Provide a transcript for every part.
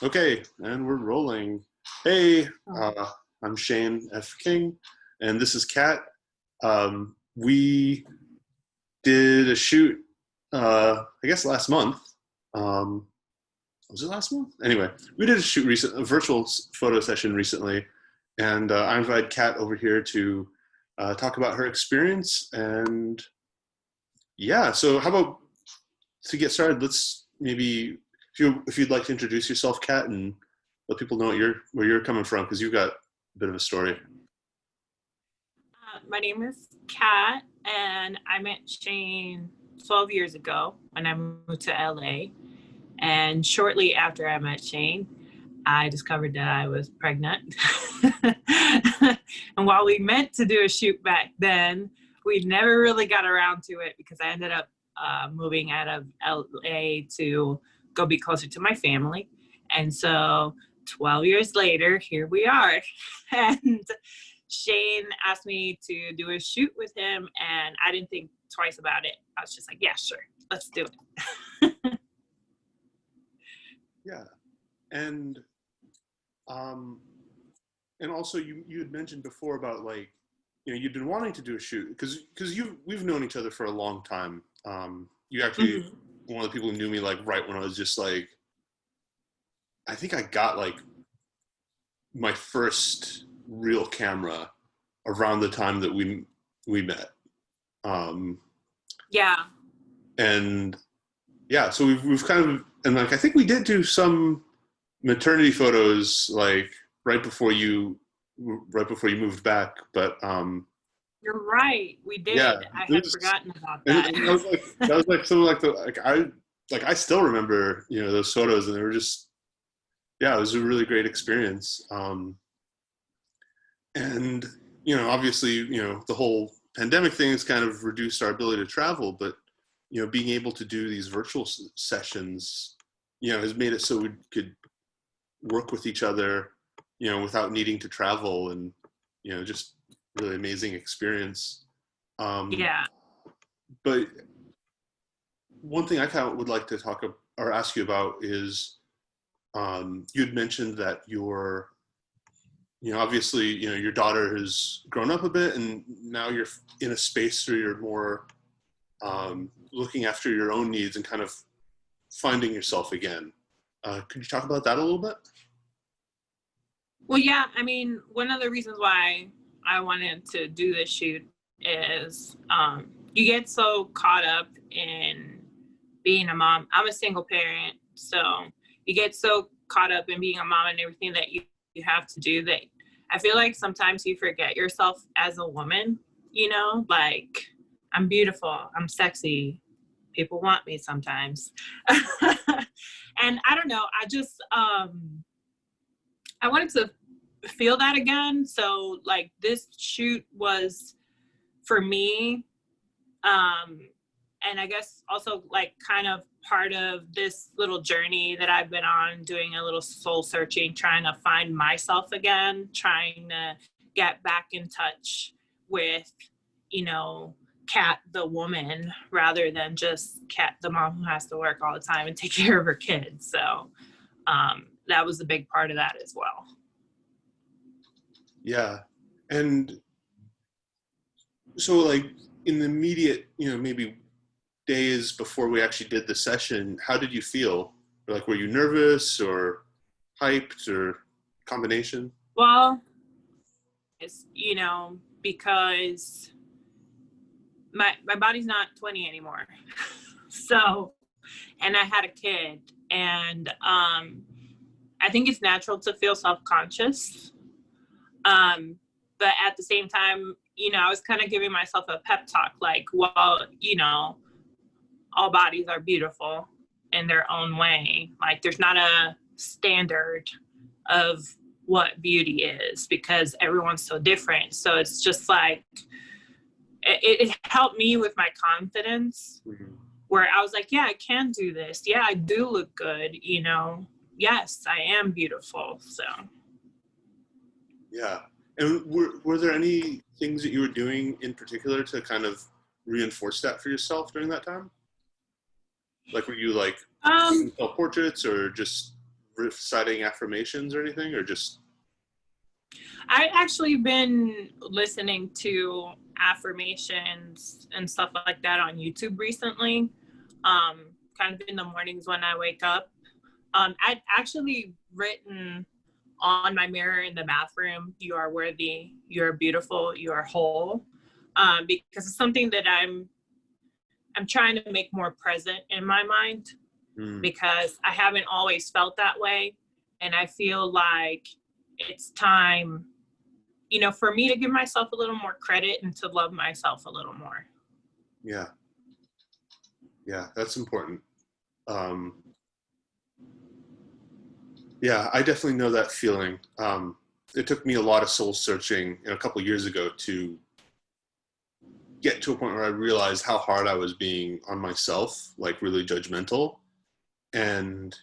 Okay, and we're rolling. Hey, Oh, I'm Shane F. King, and this is Kat. We did a shoot, I guess last month. Um, was it last month? Anyway, we did a virtual photo session recently, and I invited Kat over here to talk about her experience. And yeah, so how about to get started? Let's maybe if you'd like to introduce yourself, Kat, and let people know where you're coming from because you've got a bit of a story. my name is Kat, and I met Shane 12 years ago when I moved to LA. And shortly after I met Shane, I discovered that I was pregnant. And while we meant to do a shoot back then, we never really got around to it because I ended up moving out of LA to go be closer to my family. And so 12 years later, here we are. And Shane asked me to do a shoot with him, and I didn't think twice about it. I was just like, yeah, sure, let's do it. Yeah, and um, and also you had mentioned before about like you'd been wanting to do a shoot because we've known each other for a long time. You actually Mhm. one of the people who knew me like right when I was just like I think I got like my first real camera around the time that we met. Um, Yeah. and yeah, so we've kind of and like I think we did do some maternity photos like right before you right before you moved back, but You're right. We yeah, did. I it had was, forgotten about that. and that was like some like the like I still remember those photos and they were just yeah, it was a really great experience. And obviously the whole pandemic thing has kind of reduced our ability to travel, but being able to do these virtual sessions has made it so we could work with each other without needing to travel, and just really amazing experience. Yeah. But one thing I kind of would like to talk or ask you about is you'd mentioned that obviously your daughter has grown up a bit and now you're in a space where you're more looking after your own needs and kind of finding yourself again. Could you talk about that a little bit? Well, yeah. I mean, one of the reasons why I wanted to do this shoot is you get so caught up in being a mom. I'm a single parent, so you get so caught up in being a mom and everything that you have to do that I feel like sometimes you forget yourself as a woman, like I'm beautiful, I'm sexy, people want me sometimes. And I don't know, I wanted to feel that again. So like this shoot was for me, um and I guess also like kind of part of this little journey that I've been on, doing a little soul searching, trying to find myself again, trying to get back in touch with, you know, Kat the woman rather than just Kat the mom who has to work all the time and take care of her kids. So that was a big part of that as well. Yeah, and so like in the immediate maybe days before we actually did the session, how did you feel? Like, were you nervous or hyped or combination? Well, it's, because my body's not 20 anymore. So, and I had a kid, and I think it's natural to feel self-conscious. Um, but at the same time, I was kind of giving myself a pep talk, like, well, all bodies are beautiful in their own way. Like, there's not a standard of what beauty is because everyone's so different. So it's just like, it helped me with my confidence, Mm-hmm. where I was like, yeah, I can do this. Yeah, I do look good. Yes, I am beautiful. So, Yeah. And were there any things that you were doing in particular to kind of reinforce that for yourself during that time? Like, were you like um, self portraits or just reciting affirmations or anything, or just? I actually been listening to affirmations and stuff like that on YouTube recently, kind of in the mornings when I wake up. I'd actually written on my mirror in the bathroom, "You are worthy, you are beautiful, you are whole," because it's something that I'm trying to make more present in my mind, because I haven't always felt that way. And I feel like it's time, for me to give myself a little more credit and to love myself a little more. Yeah. Yeah, that's important. Yeah, I definitely know that feeling. It took me a lot of soul searching a couple of years ago to get to a point where I realized how hard I was being on myself, like really judgmental. And,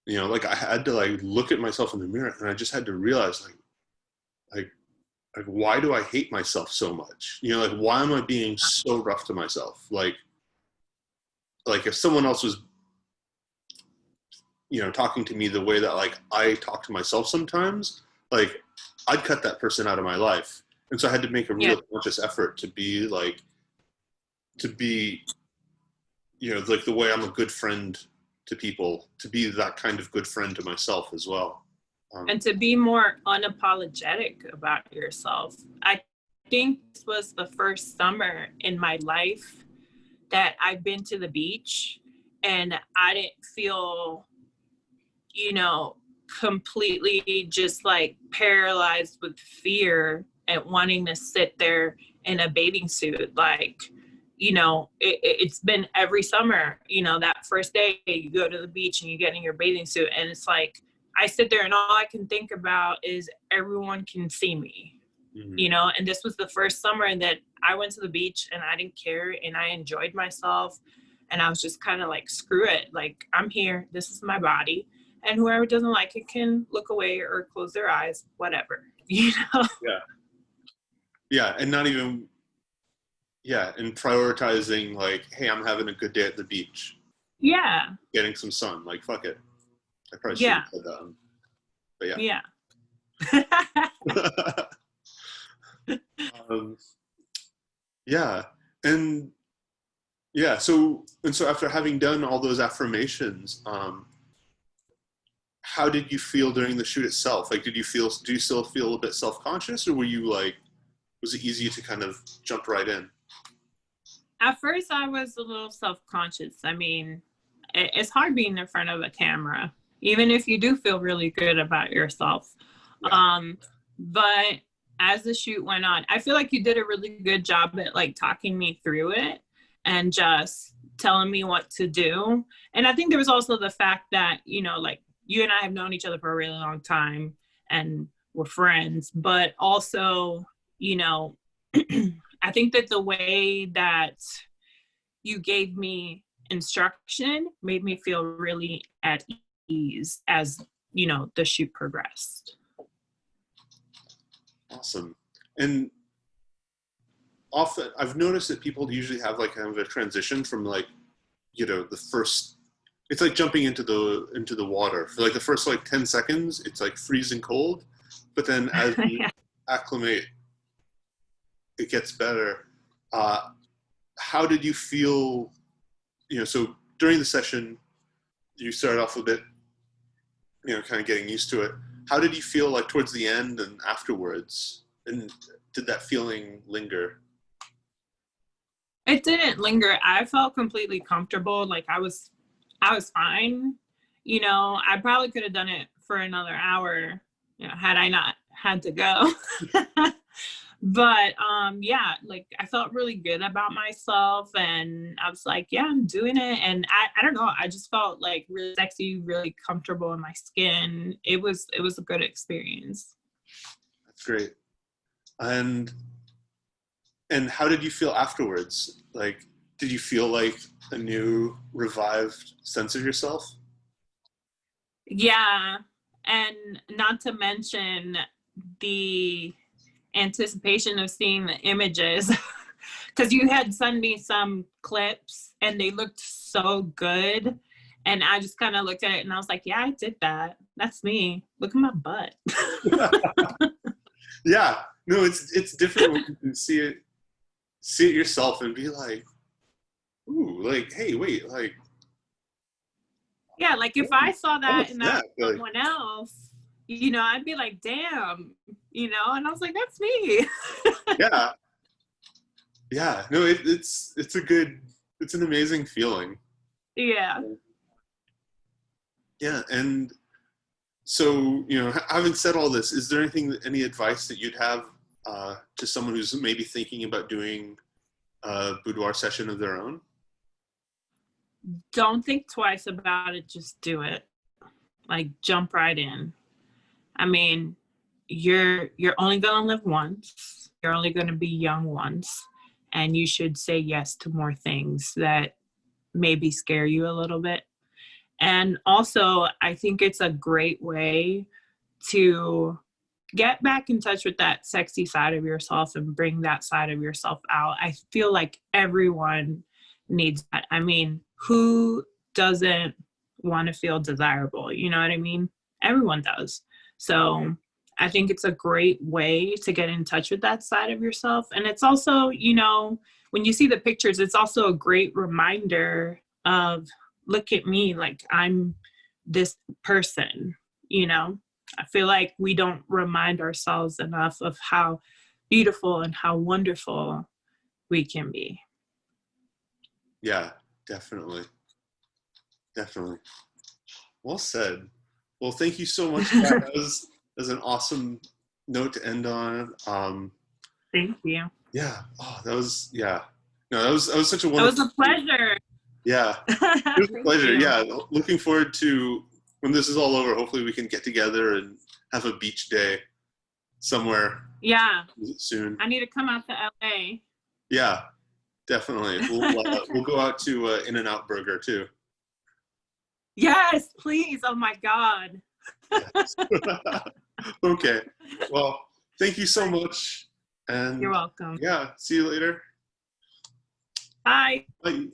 like I had to like look at myself in the mirror, and I just had to realize like, why do I hate myself so much? Like, why am I being so rough to myself? Like if someone else was, talking to me the way that like I talk to myself sometimes, like I'd cut that person out of my life. And so I had to make a real conscious effort to be like, like the way I'm a good friend to people, to be that kind of good friend to myself as well. And to be more unapologetic about yourself. I think this was the first summer in my life that I've been to the beach and I didn't feel, completely just like paralyzed with fear and wanting to sit there in a bathing suit. Like, it's been every summer, that first day you go to the beach and you get in your bathing suit, and it's like, I sit there and all I can think about is everyone can see me, and this was the first summer that I went to the beach and I didn't care and I enjoyed myself. And I was just kind of like, screw it. Like, I'm here. This is my body. And whoever doesn't like it can look away or close their eyes, whatever, Yeah. Yeah. And not even, and prioritizing like, hey, I'm having a good day at the beach. Yeah. Getting some sun. Like, fuck it. I probably should have said that. But yeah. Yeah. And yeah. So after having done all those affirmations, how did you feel during the shoot itself? Like, do you still feel a bit self-conscious, or were you like, was it easy to kind of jump right in? At first I was a little self-conscious. I mean, it's hard being in front of a camera, even if you do feel really good about yourself. Yeah. But as the shoot went on, I feel like you did a really good job at like talking me through it and just telling me what to do. And I think there was also the fact that, like, you and I have known each other for a really long time and we're friends, but also, I think that the way that you gave me instruction made me feel really at ease as, the shoot progressed. Awesome. And often I've noticed that people usually have like kind of a transition from like, the first, it's like jumping into the water for like the first like 10 seconds, it's like freezing cold, but then as you acclimate, it gets better. How did you feel, so during the session, you started off a bit, kind of getting used to it. How did you feel like towards the end and afterwards? And did that feeling linger? It didn't linger. I felt completely comfortable. Like I was fine. I probably could have done it for another hour, had I not had to go. But like I felt really good about myself and I was like, yeah, I'm doing it. And I don't know, I just felt like really sexy, really comfortable in my skin. It was a good experience. That's great. And how did you feel afterwards? Like, did you feel like a new revived sense of yourself? Yeah. And not to mention the anticipation of seeing the images, because you had sent me some clips and they looked so good. And I just kind of looked at it and I was like, yeah, I did that. That's me. Look at my butt. Yeah. No, it's different when you can see it yourself and be like, ooh, like, hey, wait, like, Yeah, like if I saw that what's in that? Like, someone else, I'd be like, damn, and I was like, that's me. yeah. Yeah. No, it's it's an amazing feeling. Yeah. Yeah. And so, having said all this, is there any advice that you'd have to someone who's maybe thinking about doing a boudoir session of their own? Don't think twice about it. Just do it. Like, jump right in. I mean, you're only gonna live once. You're only gonna be young once, and you should say yes to more things that maybe scare you a little bit. And also, I think it's a great way to get back in touch with that sexy side of yourself and bring that side of yourself out. I feel like everyone needs that. I mean, who doesn't want to feel desirable? You know what I mean? Everyone does. So I think it's a great way to get in touch with that side of yourself. And it's also, when you see the pictures, it's also a great reminder of, look at me, like I'm this person, I feel like we don't remind ourselves enough of how beautiful and how wonderful we can be. Yeah, definitely. Definitely. Well said. Well, thank you so much. That was an awesome note to end on. Thank you. Yeah. Oh, that was, yeah. No, that was such a wonderful. It was a pleasure. Yeah. It was a pleasure. You. Yeah. Looking forward to when this is all over. Hopefully we can get together and have a beach day somewhere. Yeah. Soon. I need to come out to LA. Yeah, definitely. We'll go out to In-N-Out Burger too. Yes, please. Oh my God. Yes. Okay. Well, thank you so much. And you're welcome. Yeah, see you later. Bye. Bye.